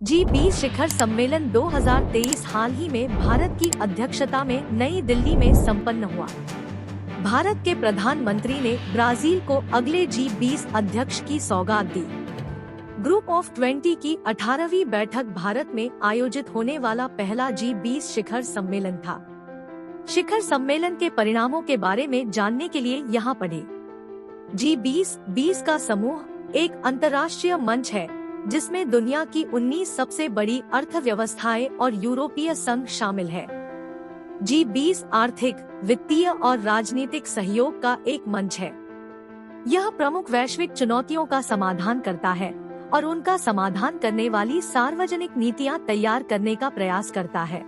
G20 शिखर सम्मेलन 2023 हाल ही में भारत की अध्यक्षता में नई दिल्ली में संपन्न हुआ। भारत के प्रधानमंत्री ने ब्राजील को अगले G20 अध्यक्ष की सौगात दी। ग्रुप ऑफ 20 की 18वीं बैठक भारत में आयोजित होने वाला पहला G20 शिखर सम्मेलन था। शिखर सम्मेलन के परिणामों के बारे में जानने के लिए यहाँ पढ़ें। G20 का समूह एक अंतर्राष्ट्रीय मंच है जिसमें दुनिया की 19 सबसे बड़ी अर्थव्यवस्थाएं और यूरोपीय संघ शामिल है। G20 आर्थिक, वित्तीय और राजनीतिक सहयोग का एक मंच है। यह प्रमुख वैश्विक चुनौतियों का समाधान करता है और उनका समाधान करने वाली सार्वजनिक नीतियां तैयार करने का प्रयास करता है।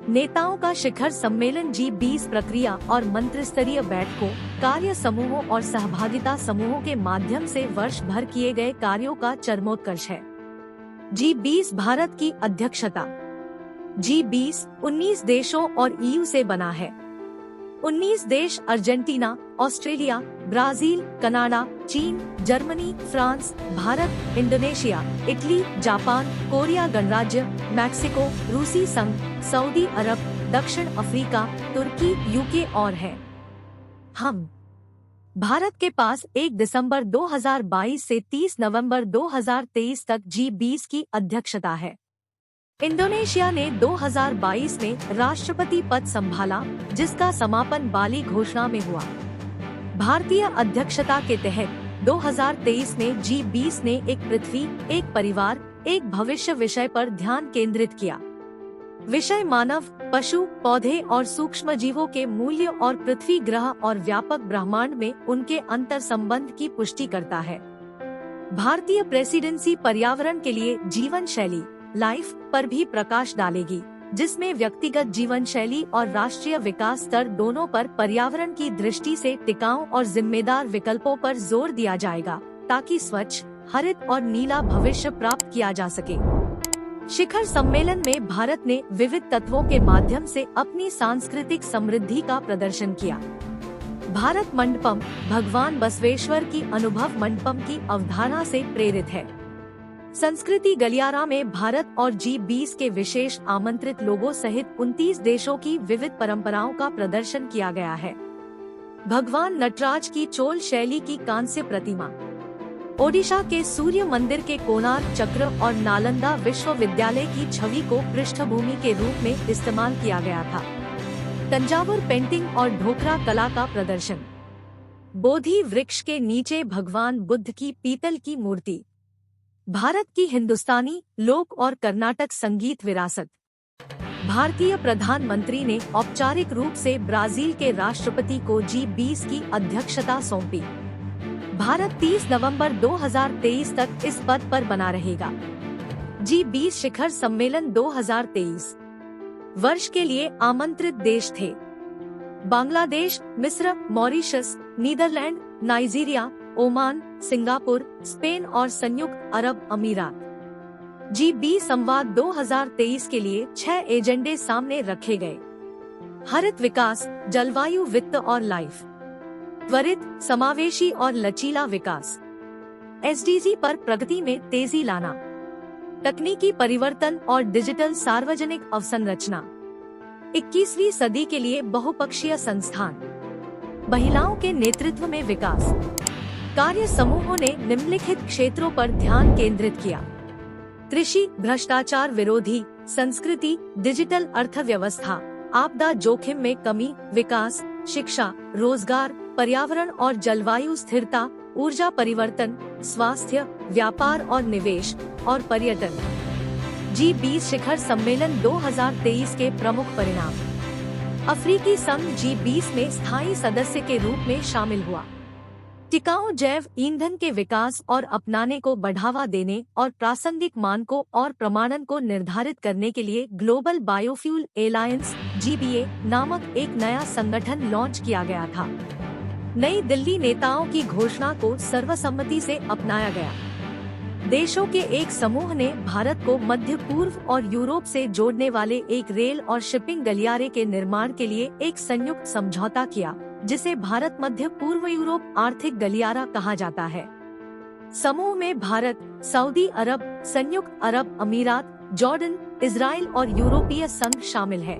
नेताओं का शिखर सम्मेलन G20 प्रक्रिया और मंत्रिस्तरीय बैठकों, कार्य समूहों और सहभागिता समूहों के माध्यम से वर्ष भर किए गए कार्यों का चरमोत्कर्ष है। G20 भारत की अध्यक्षता। G20 19 देशों और EU से बना है। 19 देश अर्जेंटीना, ऑस्ट्रेलिया, ब्राजील, कनाडा, चीन, Germany, France, Bharat, Indonesia, Italy, Japan, Korea गणराज्य, मैक्सिको, रूसी संघ, सऊदी अरब, दक्षिण अफ्रीका, तुर्की, यूके और हैं। भारत के पास 1 दिसंबर 2022 से 30 नवंबर 2023 तक G20 की अध्यक्षता है। इंडोनेशिया ने 2022 में राष्ट्रपति पद संभाला, जिसका समापन बाली घोषणा में हुआ। भारतीय अध्यक्षता के तहत 2023 में G20 ने एक पृथ्वी, एक परिवार, एक भविष्य विषय पर ध्यान केंद्रित किया। विषय मानव, पशु, पौधे और सूक्ष्म जीवों के मूल्य और पृथ्वी ग्रह और व्यापक ब्रह्मांड में उनके अंतर संबंध की पुष्टि करता है। भारतीय प्रेसिडेंसी पर्यावरण के लिए जीवन शैली लाइफ पर भी प्रकाश डालेगी, जिसमें व्यक्तिगत जीवन शैली और राष्ट्रीय विकास स्तर दोनों पर पर्यावरण की दृष्टि से टिकाऊ और जिम्मेदार विकल्पों पर जोर दिया जाएगा, ताकि स्वच्छ, हरित और नीला भविष्य प्राप्त किया जा सके। शिखर सम्मेलन में भारत ने विविध तत्वों के माध्यम से अपनी सांस्कृतिक समृद्धि का प्रदर्शन किया। भारत मंडपम भगवान बसवेश्वर की अनुभव मंडपम की अवधारणा से प्रेरित है। संस्कृति गलियारा में भारत और G20 के विशेष आमंत्रित लोगों सहित 29 देशों की विविध परंपराओं का प्रदर्शन किया गया है। भगवान नटराज की चोल शैली की कांस्य प्रतिमा, ओडिशा के सूर्य मंदिर के कोणार्क चक्र और नालंदा विश्वविद्यालय की छवि को पृष्ठभूमि के रूप में इस्तेमाल किया गया था। तंजावुर पेंटिंग और ढोकरा कला का प्रदर्शन, बोधि वृक्ष के नीचे भगवान बुद्ध की पीतल की मूर्ति, भारत की हिंदुस्तानी, लोक और कर्नाटक संगीत विरासत। भारतीय प्रधानमंत्री ने औपचारिक रूप से ब्राजील के राष्ट्रपति को G20 की अध्यक्षता सौंपी। भारत 30 नवंबर 2023 तक इस पद पर बना रहेगा। G20 शिखर सम्मेलन 2023 वर्ष के लिए आमंत्रित देश थे बांग्लादेश, मिस्र, Mauritius, Netherlands, Nigeria, Oman, Singapore, Spain और संयुक्त अरब अमीरात। G20 संवाद 2023 के लिए 6 एजेंडे सामने रखे गए। हरित विकास, जलवायु, वित्त और लाइफ, त्वरित, समावेशी और लचीला विकास, SDG पर प्रगति में तेजी लाना, तकनीकी परिवर्तन और डिजिटल सार्वजनिक अवसंरचना, 21वीं सदी के लिए बहुपक्षीय संस्थान, महिलाओं के नेतृत्व में विकास। कार्य समूहों ने निम्नलिखित क्षेत्रों पर ध्यान केंद्रित किया: कृषि, भ्रष्टाचार विरोधी, संस्कृति, डिजिटल अर्थव्यवस्था, आपदा जोखिम में कमी, विकास, शिक्षा, रोजगार, पर्यावरण और जलवायु स्थिरता, ऊर्जा परिवर्तन, स्वास्थ्य, व्यापार और निवेश, और पर्यटन। G20 शिखर सम्मेलन 2023 के प्रमुख परिणाम। अफ्रीकी संघ G20 में स्थायी सदस्य के रूप में शामिल हुआ। टिकाऊ जैव ईंधन के विकास और अपनाने को बढ़ावा देने और प्रासंगिक मानकों और प्रमाणन को निर्धारित करने के लिए ग्लोबल बायोफ्यूल एलायंस GBA नामक एक नया संगठन लॉन्च किया गया था। नई दिल्ली नेताओं की घोषणा को सर्वसम्मति से अपनाया गया। देशों के एक समूह ने भारत को मध्य पूर्व और यूरोप से जोड़ने वाले एक रेल और शिपिंग गलियारे के निर्माण के लिए एक संयुक्त समझौता किया, जिसे भारत मध्य पूर्व यूरोप आर्थिक गलियारा कहा जाता है। समूह में भारत, सऊदी अरब, संयुक्त अरब अमीरात, जॉर्डन, इजराइल और यूरोपीय संघ शामिल है।